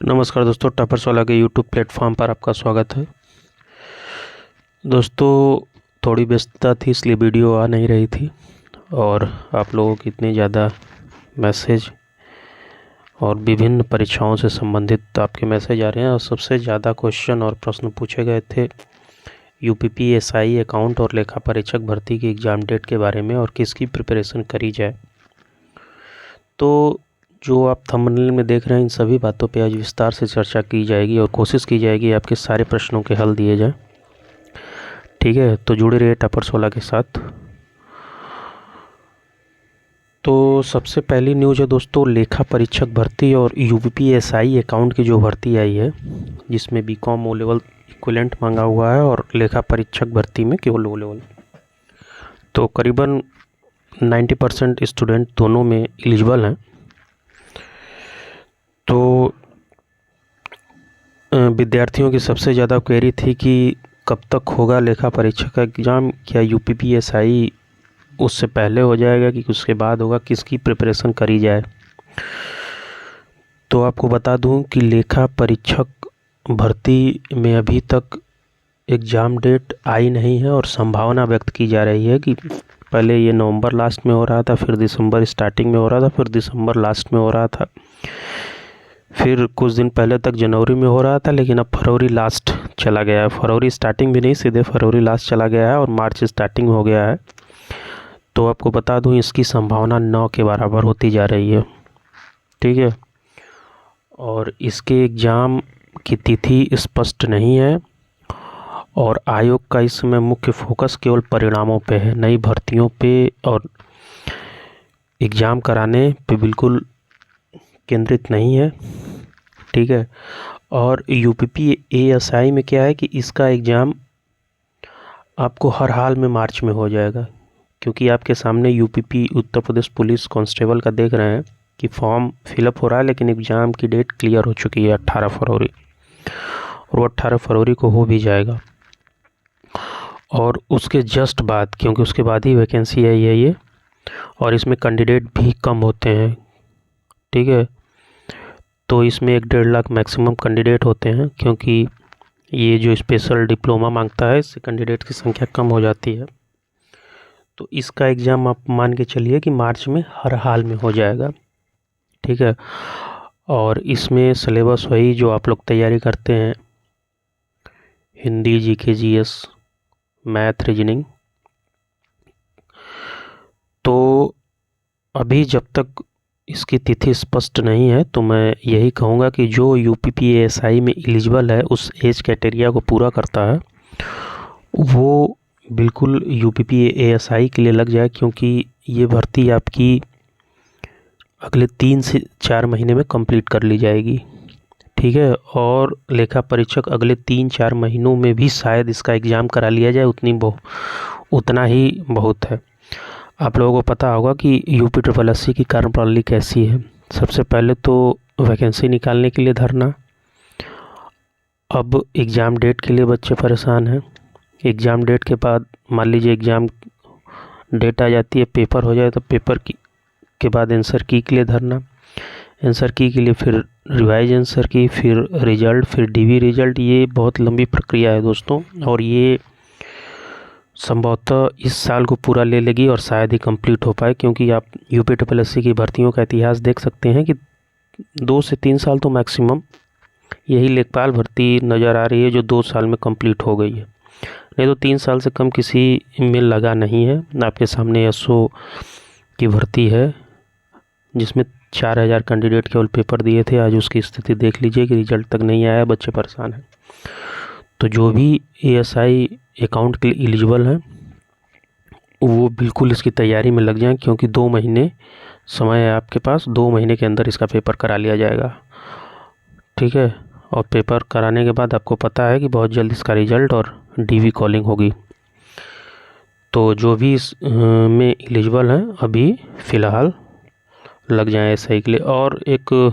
नमस्कार दोस्तों, टॉपर्स वाला के यूट्यूब प्लेटफॉर्म पर आपका स्वागत है। दोस्तों, थोड़ी व्यस्तता थी इसलिए वीडियो आ नहीं रही थी और आप लोगों की इतने ज़्यादा मैसेज और विभिन्न परीक्षाओं से संबंधित आपके मैसेज आ रहे हैं और सबसे ज़्यादा क्वेश्चन और प्रश्न पूछे गए थे यूपीपीएसआई अकाउंट और लेखा परीक्षक भर्ती की एग्ज़ाम डेट के बारे में और किसकी प्रिपरेशन करी जाए। तो जो आप थंबनेल में देख रहे हैं, इन सभी बातों पे आज विस्तार से चर्चा की जाएगी और कोशिश की जाएगी आपके सारे प्रश्नों के हल दिए जाएं। ठीक है, तो जुड़े रहिए टॉपर्स वाला के साथ। तो सबसे पहली न्यूज़ है दोस्तों, लेखा परीक्षक भर्ती और यूपीपीएसआई अकाउंट की जो भर्ती आई है, जिसमें बीकॉम ओ लेवल इक्विवेलेंट मांगा हुआ है और लेखा परीक्षक भर्ती में केवल ओ लेवल। तो करीबन 90% स्टूडेंट दोनों में एलिजिबल हैं। तो विद्यार्थियों की सबसे ज़्यादा क्वेरी थी कि कब तक होगा लेखा परीक्षक का एग्ज़ाम, क्या यूपीपीएसआई उससे पहले हो जाएगा कि उसके बाद होगा, किसकी प्रिपरेशन करी जाए। तो आपको बता दूं कि लेखा परीक्षक भर्ती में अभी तक एग्ज़ाम डेट आई नहीं है और संभावना व्यक्त की जा रही है कि पहले ये नवंबर लास्ट में हो रहा था, फिर दिसंबर स्टार्टिंग में हो रहा था, फिर दिसंबर लास्ट में हो रहा था, फिर कुछ दिन पहले तक जनवरी में हो रहा था, लेकिन अब फरवरी लास्ट चला गया है। फरवरी स्टार्टिंग भी नहीं, सीधे फरवरी लास्ट चला गया है और मार्च स्टार्टिंग हो गया है। तो आपको बता दूं, इसकी संभावना 9 के बराबर होती जा रही है। ठीक है, और इसके एग्ज़ाम की तिथि स्पष्ट नहीं है और आयोग का इस समय मुख्य फोकस केवल परिणामों पे है, नई भर्तियों पे और एग्ज़ाम कराने पे बिल्कुल केंद्रित नहीं है। ठीक है, और यूपीपीएसआई में क्या है कि इसका एग्ज़ाम आपको हर हाल में मार्च में हो जाएगा, क्योंकि आपके सामने UPP Uttar Pradesh police constable का देख रहे हैं कि फॉर्म फिलअप हो रहा है, लेकिन एग्ज़ाम की डेट क्लियर हो चुकी है 18 फरवरी, और वो 18 फरवरी को हो भी जाएगा। और उसके जस्ट बाद, क्योंकि उसके बाद ही वैकेंसी आई है ये, और इसमें कैंडिडेट भी कम होते हैं। ठीक है, तो इसमें 1-1.5 लाख मैक्सिमम कैंडिडेट होते हैं, क्योंकि ये जो स्पेशल डिप्लोमा मांगता है, इससे कैंडिडेट की संख्या कम हो जाती है। तो इसका एग्ज़ाम आप मान के चलिए कि मार्च में हर हाल में हो जाएगा। ठीक है, और इसमें सिलेबस वही जो आप लोग तैयारी करते हैं, Hindi, GK, GS, math, reasoning. तो अभी जब तक इसकी तिथि स्पष्ट नहीं है, तो मैं यही कहूँगा कि जो यूपीपीएसआई में एलिजिबल है, उस एज क्राइटेरिया को पूरा करता है, वो बिल्कुल यूपीपीएसआई के लिए लग जाए, क्योंकि ये भर्ती आपकी अगले 3 से 4 महीने में कंप्लीट कर ली जाएगी। ठीक है, और लेखा परीक्षक अगले 3-4 महीनों में भी शायद इसका एग्ज़ाम करा लिया जाए, उतना ही बहुत है। आप लोगों को पता होगा कि यूपीएससी की कार्यप्रणाली कैसी है। सबसे पहले तो वैकेंसी निकालने के लिए धरना, अब एग्ज़ाम डेट के लिए बच्चे परेशान हैं। एग्ज़ाम डेट के बाद मान लीजिए एग्ज़ाम डेट आ जाती है, पेपर हो जाए, तो पेपर के बाद आंसर की के लिए धरना, आंसर की के लिए फिर रिवाइज आंसर की, फिर रिजल्ट, फिर डीवी रिजल्ट। ये बहुत लंबी प्रक्रिया है दोस्तों, और ये संभवतः इस साल को पूरा ले लेगी और शायद ही कंप्लीट हो पाए, क्योंकि आप यूपीएससी की भर्तियों का इतिहास देख सकते हैं कि 2 से 3 साल तो मैक्सिमम, यही लेखपाल भर्ती नज़र आ रही है जो 2 साल में कंप्लीट हो गई है, नहीं तो 3 साल से कम किसी में लगा नहीं है। आपके सामने एसओ की भर्ती है, जिसमें 4000 कैंडिडेट केवल पेपर दिए थे। आज उसकी स्थिति देख लीजिए कि रिजल्ट तक नहीं आया, बच्चे परेशान हैं। तो जो भी एएसआई अकाउंट के लिए एलिजिबल हैं, वो बिल्कुल इसकी तैयारी में लग जाएं, क्योंकि 2 महीने समय है आपके पास। 2 महीने के अंदर इसका पेपर करा लिया जाएगा। ठीक है, और पेपर कराने के बाद आपको पता है कि बहुत जल्द इसका रिजल्ट और डीवी कॉलिंग होगी। तो जो भी इस में एलिजिबल हैं अभी फ़िलहाल लग जाएँ एसआई के लिए। और एक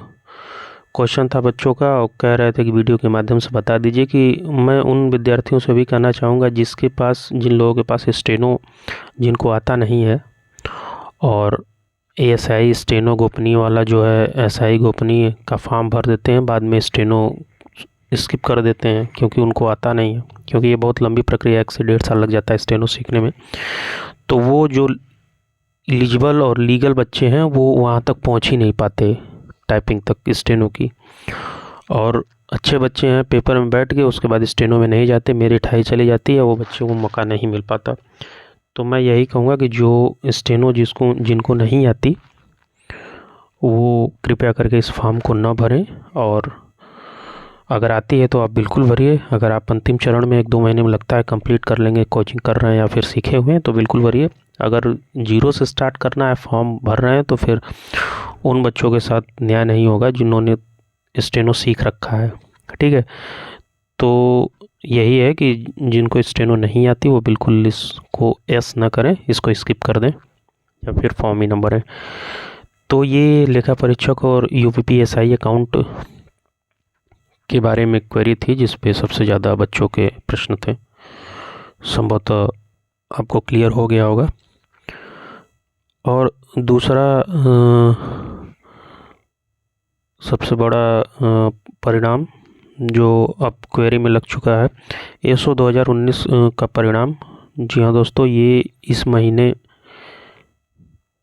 क्वेश्चन था बच्चों का, और कह रहे थे कि वीडियो के माध्यम से बता दीजिए कि मैं उन विद्यार्थियों से भी कहना चाहूँगा जिन लोगों के पास स्टेनो जिनको आता नहीं है और एएसआई स्टेनो गोपनीय वाला जो है एसआई गोपनीय का फॉर्म भर देते हैं, बाद में स्टेनो स्किप कर देते हैं क्योंकि उनको आता नहीं है, क्योंकि ये बहुत लंबी प्रक्रिया, 1 से 1.5 साल लग जाता है स्टेनो सीखने में। तो वो जो एलिजिबल और लीगल बच्चे हैं वो वहाँ तक पहुँच ही नहीं पाते टाइपिंग तक स्टेनो की, और अच्छे बच्चे हैं पेपर में बैठ के उसके बाद स्टेनो में नहीं जाते, मेरिट हाई चली जाती है, वो बच्चे को मौका नहीं मिल पाता। तो मैं यही कहूँगा कि जो स्टेनो जिनको नहीं आती वो कृपया करके इस फॉर्म को न भरें, और अगर आती है तो आप बिल्कुल भरिए। अगर आप अंतिम चरण में 1-2 महीने में लगता है कंप्लीट कर लेंगे, कोचिंग कर रहे हैं या फिर सीखे हुए हैं, तो बिल्कुल भरिए। अगर 0 से स्टार्ट करना है, फॉर्म भर रहे हैं, तो फिर उन बच्चों के साथ न्याय नहीं होगा जिन्होंने स्टेनो सीख रखा है, ठीक है। तो यही है कि जिनको स्टेनो नहीं आती वो बिल्कुल इसको एस ना करें, इसको स्किप कर दें या फिर फॉर्म ही ना भरें। तो ये लेखा परीक्षक और यूपीपीएसआई अकाउंट के बारे में क्वेरी थी जिस पे सबसे ज़्यादा बच्चों के प्रश्न थे। संभवतः आपको क्लियर हो गया होगा। और दूसरा सबसे बड़ा परिणाम जो अब क्वेरी में लग चुका है, एसओ 2019 का परिणाम। जी हाँ दोस्तों, ये इस महीने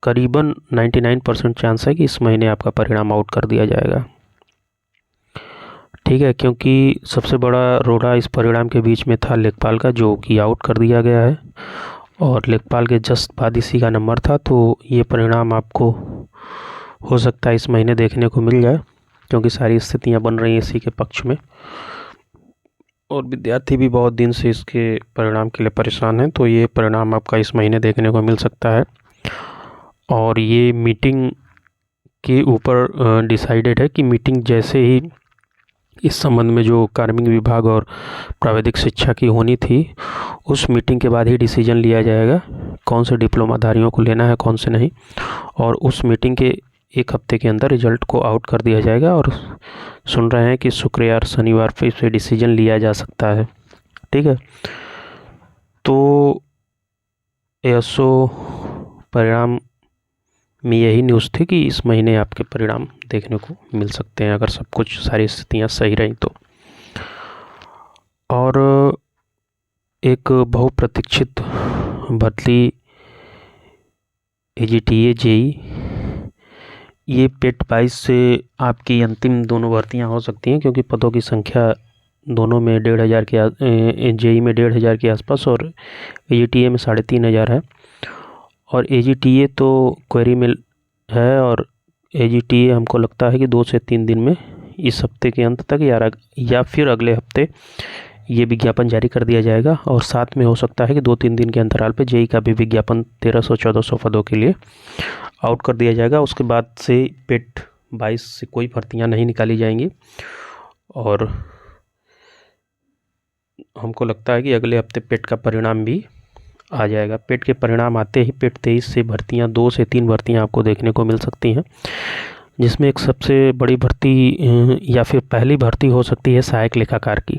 करीबन 99% चांस है कि इस महीने आपका परिणाम आउट कर दिया जाएगा, ठीक है। क्योंकि सबसे बड़ा रोड़ा इस परिणाम के बीच में था लेखपाल का, जो कि आउट कर दिया गया है, और लेखपाल के जस्ट बाद इसी का नंबर था। तो ये परिणाम आपको हो सकता है इस महीने देखने को मिल जाए, क्योंकि सारी स्थितियां बन रही हैं इसी के पक्ष में, और विद्यार्थी भी बहुत दिन से इसके परिणाम के लिए परेशान हैं। तो ये परिणाम आपका इस महीने देखने को मिल सकता है, और ये मीटिंग के ऊपर डिसाइडेड है कि मीटिंग जैसे ही इस संबंध में जो कार्मिक विभाग और प्राविधिक शिक्षा की होनी थी, उस मीटिंग के बाद ही डिसीजन लिया जाएगा कौन से डिप्लोमाधारियों को लेना है कौन से नहीं, और उस मीटिंग के 1 हफ्ते के अंदर रिजल्ट को आउट कर दिया जाएगा। और सुन रहे हैं कि शुक्र या शनिवार पे इस डिसीजन लिया जा सकता है, ठीक है। तो एसओ परिणाम में यही न्यूज़ थी कि इस महीने आपके परिणाम देखने को मिल सकते हैं, अगर सब कुछ सारी स्थितियां सही रहीं तो। और एक बहुप्रतीक्षित भर्ती एजीटीए जेई, ये पेट 22 से आपकी अंतिम दोनों भर्तियां हो सकती हैं, क्योंकि पदों की संख्या दोनों में 1,500 के जेई में 1,500 के आसपास और एजीटीए में 3,500 है। और एजीटीए तो क्वेरी में है, और एजीटीए हमको लगता है कि 2 से 3 दिन में, इस हफ्ते के अंत तक या फिर अगले हफ्ते ये विज्ञापन जारी कर दिया जाएगा। और साथ में हो सकता है कि 2-3 दिन के अंतराल पे जेई का भी विज्ञापन 1300-1400 पदों के लिए आउट कर दिया जाएगा। उसके बाद से पेट 22 से कोई भर्तियां नहीं निकाली जाएंगी, और हमको लगता है कि अगले हफ्ते पेट का परिणाम भी आ जाएगा। पेट के परिणाम आते ही पेट 23 से भर्तियां 2 से 3 भर्तियां आपको देखने को मिल सकती हैं, जिसमें एक सबसे बड़ी भर्ती या फिर पहली भर्ती हो सकती है सहायक लेखाकार की,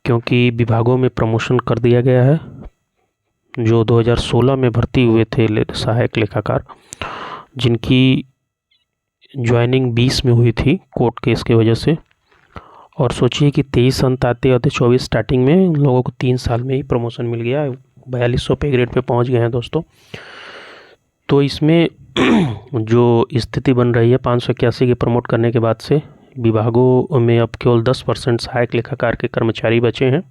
क्योंकि विभागों में प्रमोशन कर दिया गया है। जो 2016 में भर्ती हुए थे सहायक लेखाकार, जिनकी ज्वाइनिंग 20 में हुई थी कोर्ट केस की वजह से, और सोचिए कि 23 अंत आते आते 24 स्टार्टिंग में उन लोगों को 3 साल में ही प्रमोशन मिल गया, 4200 पे ग्रेड पे पहुंच गए हैं दोस्तों। तो इसमें जो स्थिति बन रही है 581 के प्रमोट करने के बाद से विभागों में अब केवल 10% सहायक लेखाकार के कर्मचारी बचे हैं,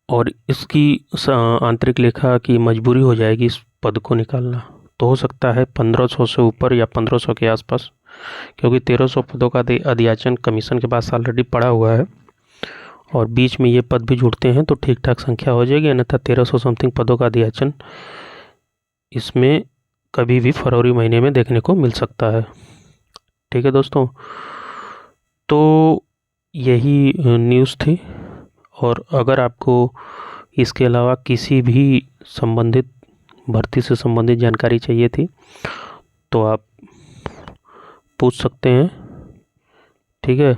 और इसकी आंतरिक लेखा की मजबूरी हो जाएगी इस पद को निकालना। तो हो सकता है 1500 से ऊपर या 1500 के आसपास, क्योंकि 1300 पदों का अध्याचन कमीशन के पास ऑलरेडी पड़ा हुआ है, और बीच में ये पद भी जुड़ते हैं तो ठीक ठाक संख्या हो जाएगी। अन्यथा 1300 समथिंग पदों का अध्याचन इसमें कभी भी फरवरी महीने में देखने को मिल सकता है, ठीक है दोस्तों। तो यही न्यूज़ थी, और अगर आपको इसके अलावा किसी भी संबंधित भर्ती से संबंधित जानकारी चाहिए थी तो आप पूछ सकते हैं, ठीक है।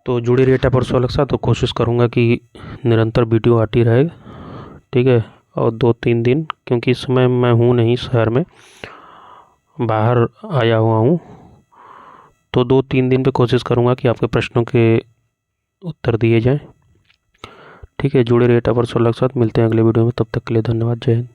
तो जुड़े रहिए टाइपर्स वाले के साथ, तो कोशिश करूँगा कि निरंतर वीडियो आती रहे, ठीक है। और 2-3 दिन, क्योंकि इस समय मैं हूँ नहीं शहर में, बाहर आया हुआ हूँ, तो 2-3 दिन पे कोशिश करूँगा कि आपके प्रश्नों के उत्तर दिए जाएँ। ठीक है, जुड़े रहिए टॉपर सोलह के साथ। मिलते हैं अगले वीडियो में, तब तक के लिए धन्यवाद। जय हिंद।